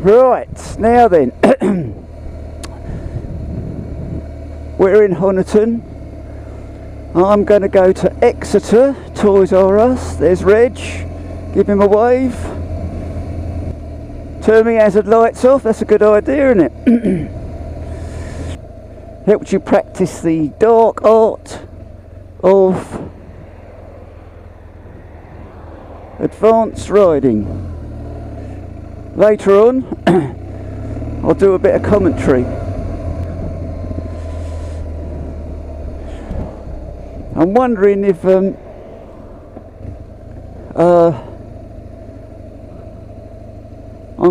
Right, now then, we're in Honiton. I'm going to go to Exeter, Toys R Us. There's Reg, give him a wave. Turn me hazard lights off, that's a good idea, isn't it? Helps you practice the dark art of advanced riding. Later on, I'll do a bit of commentary. I'm wondering if I'm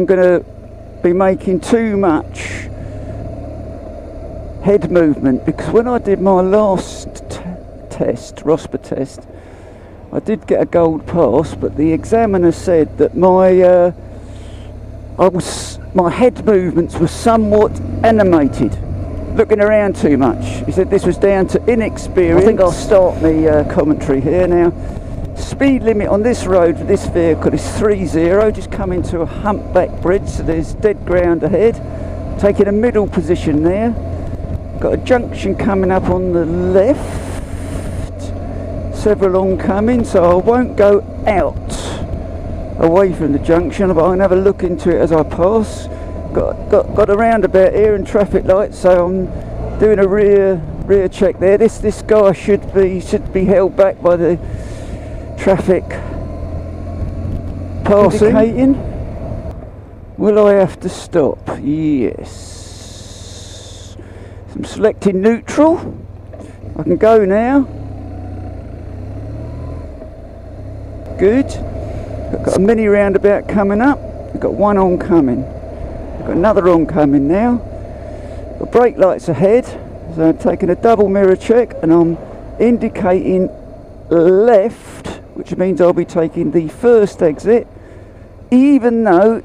going to be making too much head movement, because when I did my last test, ROSPA test, I did get a gold pass, but the examiner said that my head movements were somewhat animated, looking around too much. He said this was down to inexperience. I think I'll start my commentary here now. Speed limit on this road for this vehicle is 30, just coming to a humpback bridge, so there's dead ground ahead. Taking a middle position there. Got a junction coming up on the left. Several oncoming, so I won't go out away from the junction, but I can have a look into it as I pass. Got a roundabout here and traffic lights, so I'm doing a rear check there. This guy should be held back by the traffic passing. Indicating. Will I have to stop? Yes. I'm selecting neutral. I can go now. Good. I've got a mini roundabout coming up. I've got one oncoming. I've got another oncoming now. Got brake lights ahead, so I'm taking a double mirror check and I'm indicating left, which means I'll be taking the first exit, even though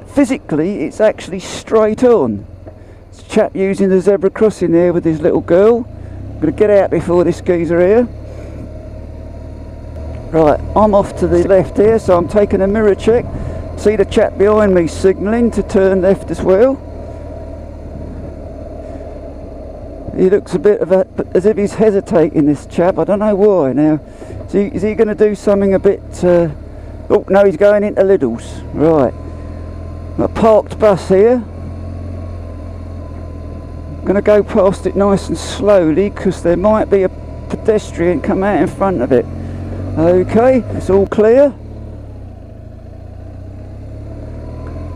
physically it's actually straight on. It's a chap using the zebra crossing there with his little girl. I'm going to get out before this geezer here. Right, I'm off to the left here, so I'm taking a mirror check. See the chap behind me signalling to turn left as well. He looks a bit as if he's hesitating, this chap. I don't know why now. Is he going to do something a bit... oh, no, he's going into Lidl's. Right. Got a parked bus here. I'm going to go past it nice and slowly, because there might be a pedestrian come out in front of it. Okay, it's all clear.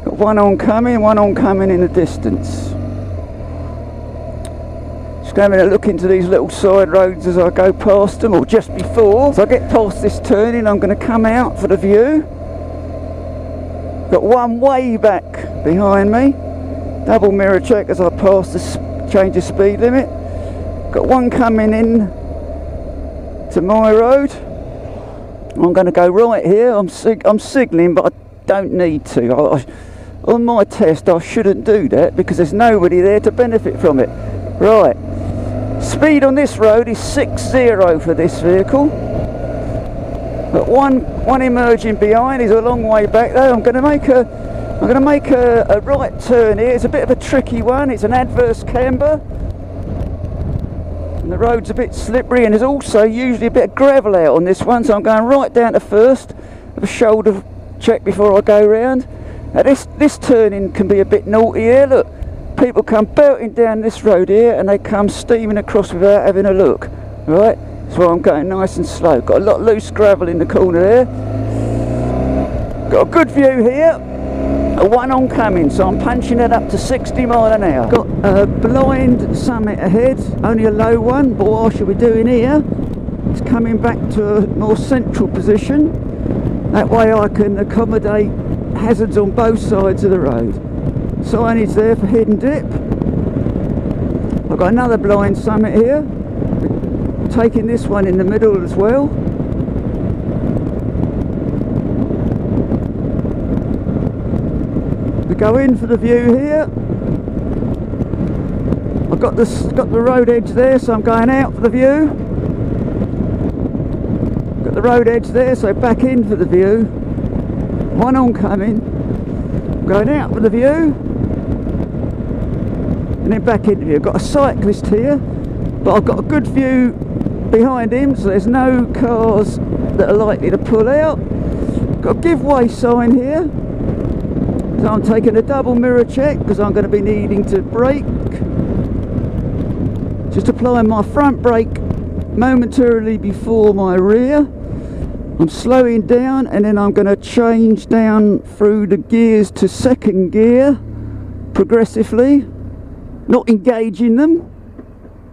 Got one oncoming in the distance. Just having a look into these little side roads as I go past them, or just before. As I get past this turning, I'm going to come out for the view. Got one way back behind me. Double mirror check as I pass the change of speed limit. Got one coming in to my road. I'm going to go right here. I'm signalling, but I don't need to. On my test, I shouldn't do that because there's nobody there to benefit from it. Right. Speed on this road is 60 for this vehicle. But one emerging behind. He's a long way back though. I'm going to make a right turn here. It's a bit of a tricky one. It's an adverse camber. And the road's a bit slippery, and there's also usually a bit of gravel out on this one, so I'm going right down to first. Have a shoulder check before I go round. Now this turning can be a bit naughty here. Look, people come belting down this road here and they come steaming across without having a look. Right, so I'm going nice and slow. Got a lot of loose gravel in the corner there. Got a good view here. One oncoming, so I'm punching it up to 60 mile an hour. Got a blind summit ahead, only a low one, but what should we doing here? It's coming back to a more central position. That way I can accommodate hazards on both sides of the road. Signage there for hidden dip. I've got another blind summit here. Taking this one in the middle as well. Go in for the view here. I've got the road edge there, so I'm going out for the view. Got the road edge there, so back in for the view. One oncoming. Going out with the view, and then back into view. Got a cyclist here, but I've got a good view behind him, so there's no cars that are likely to pull out. Got a give way sign here, so I'm taking a double mirror check because I'm going to be needing to brake. Just applying my front brake momentarily before my rear. I'm slowing down, and then I'm going to change down through the gears to second gear progressively, not engaging them.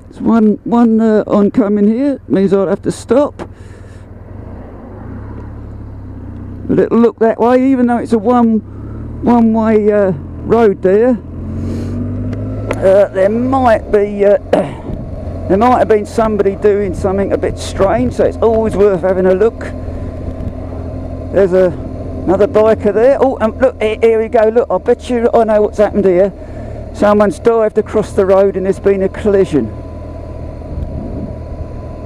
There's one oncoming here, means I'll have to stop. A little look that way, even though it's a one-way road there. There might have been somebody doing something a bit strange, so it's always worth having a look. There's another biker there. Oh, look, here we go. Look, I bet you I know what's happened here. Someone's dived across the road and there's been a collision.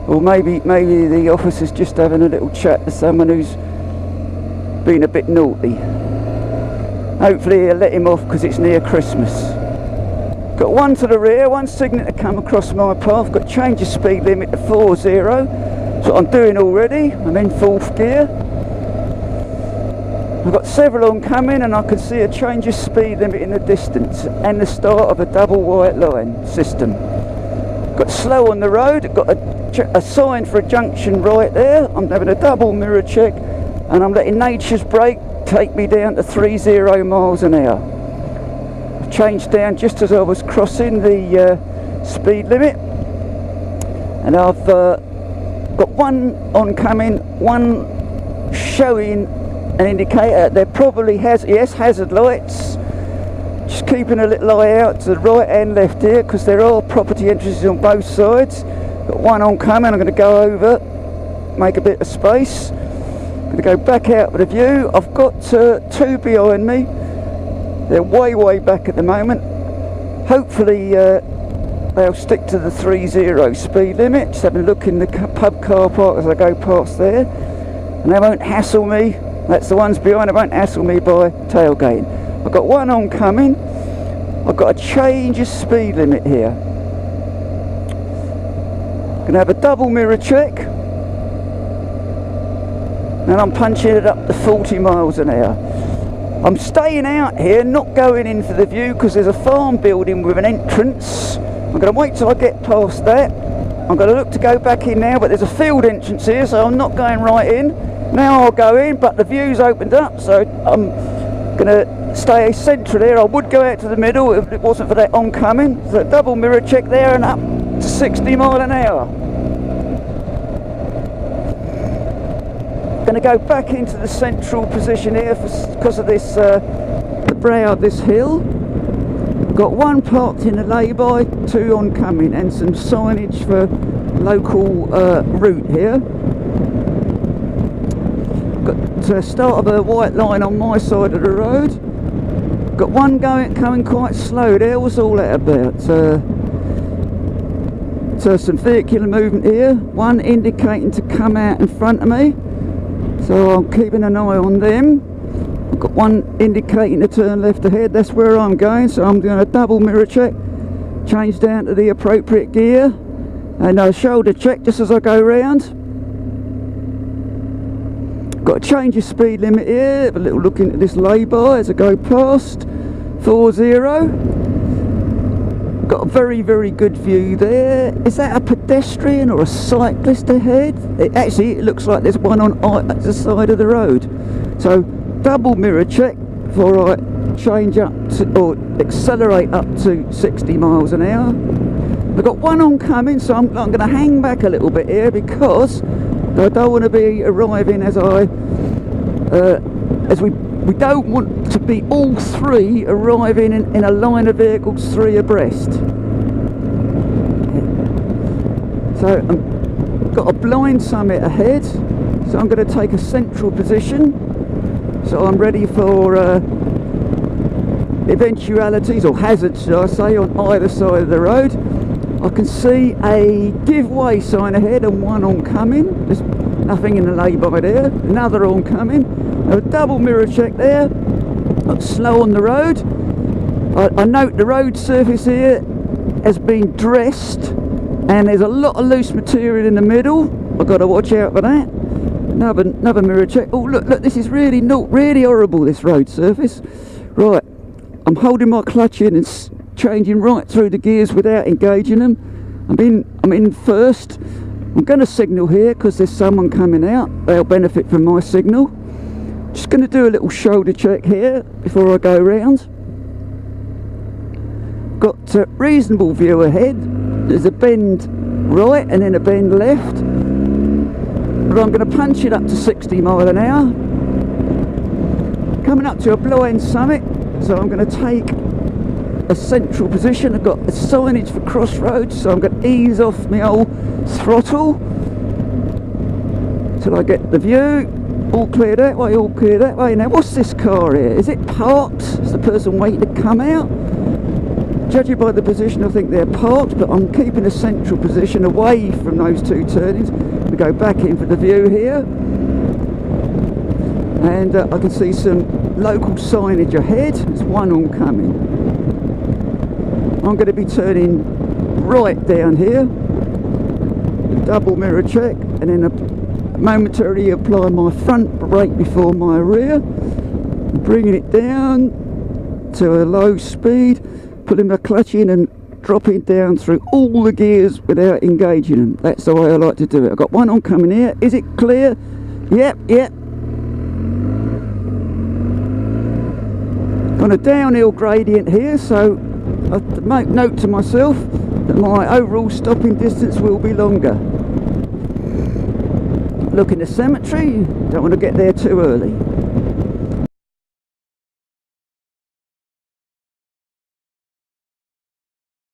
Or maybe the officer's just having a little chat to someone who's been a bit naughty. Hopefully he'll let him off because it's near Christmas. Got one to the rear, one signaling to come across my path. Got to change the speed limit to 40. That's what I'm doing already. I'm in 4th gear. I've got several oncoming, and I can see a change of speed limit in the distance and the start of a double white line system. Got slow on the road. Got a sign for a junction right there. I'm having a double mirror check, and I'm letting nature's brake take me down to 30 miles an hour. I've changed down just as I was crossing the speed limit, and I've got one oncoming, one showing an indicator. There probably hazard lights. Just keeping a little eye out to the right and left here, because there are property entrances on both sides. Got one oncoming. I'm going to go over, make a bit of space. Going to go back out with a view. I've got two behind me. They're way back at the moment. Hopefully they'll stick to the 30 speed limit. Just having a look in the pub car park as I go past there, and they won't hassle me. That's the ones behind. They won't hassle me by tailgating. I've got one oncoming. I've got a change of speed limit here. Going to have a double mirror check, and I'm punching it up to 40 miles an hour. I'm staying out here, not going in for the view, because there's a farm building with an entrance. I'm going to wait till I get past that. I'm going to look to go back in now, but there's a field entrance here, so I'm not going right in. Now I'll go in, but the view's opened up, so I'm going to stay central here. I would go out to the middle if it wasn't for that oncoming. So double mirror check there, and up to 60 miles an hour. Going to go back into the central position here because of this the brow of this hill. I've got one parked in the lay-by, two oncoming, and some signage for local route here. Got the start of a white line on my side of the road. Got one coming quite slow there. What's all that about? So some vehicular movement here. One indicating to come out in front of me, so I'm keeping an eye on them. I've got one indicating to turn left ahead. That's where I'm going, so I'm doing a double mirror check, change down to the appropriate gear, and a shoulder check just as I go round. Got to change your speed limit here. Have a little look into this lay-by as I go past 40. Got a very good view there. Is that a pedestrian or a cyclist ahead? Actually, it looks like there's one on either side of the road. So double mirror check before I change up to, or accelerate up to 60 miles an hour. I've got one oncoming, so I'm going to hang back a little bit here, because I don't want to be arriving as we don't want to be all three arriving in a line of vehicles three abreast. So I've got a blind summit ahead, so I'm going to take a central position, so I'm ready for eventualities or hazards, shall I say, on either side of the road. I can see a give way sign ahead and one oncoming. There's nothing in the lay-by there. Another oncoming. A double mirror check there. not slow on the road. I note the road surface here has been dressed and there's a lot of loose material in the middle. I've got to watch out for that. Another mirror check. Oh look, this is really horrible, this road surface. Right, I'm holding my clutch in and changing right through the gears without engaging them. I'm in first. I'm going to signal here because there's someone coming out. They'll benefit from my signal. Just going to do a little shoulder check here before I go round. Got a reasonable view ahead. There's a bend right and then a bend left. But I'm going to punch it up to 60 mile an hour. Coming up to a blind summit, so I'm going to take a central position. I've got a signage for crossroads, so I'm going to ease off my old throttle till I get the view. All clear that way, all clear that way. Now what's this car here? Is it parked? Is the person waiting to come out? Judging by the position, I think they're parked, but I'm keeping a central position away from those two turnings. We go back in for the view here, and I can see some local signage ahead. There's one oncoming. I'm going to be turning right down here, double mirror check, and then momentarily apply my front brake before my rear, bringing it down to a low speed, putting my clutch in and dropping down through all the gears without engaging them. That's the way I like to do it. I've got one oncoming here. Is it clear? Yep. On a downhill gradient here, so I have to make note to myself that my overall stopping distance will be longer. Look in the cemetery, don't want to get there too early.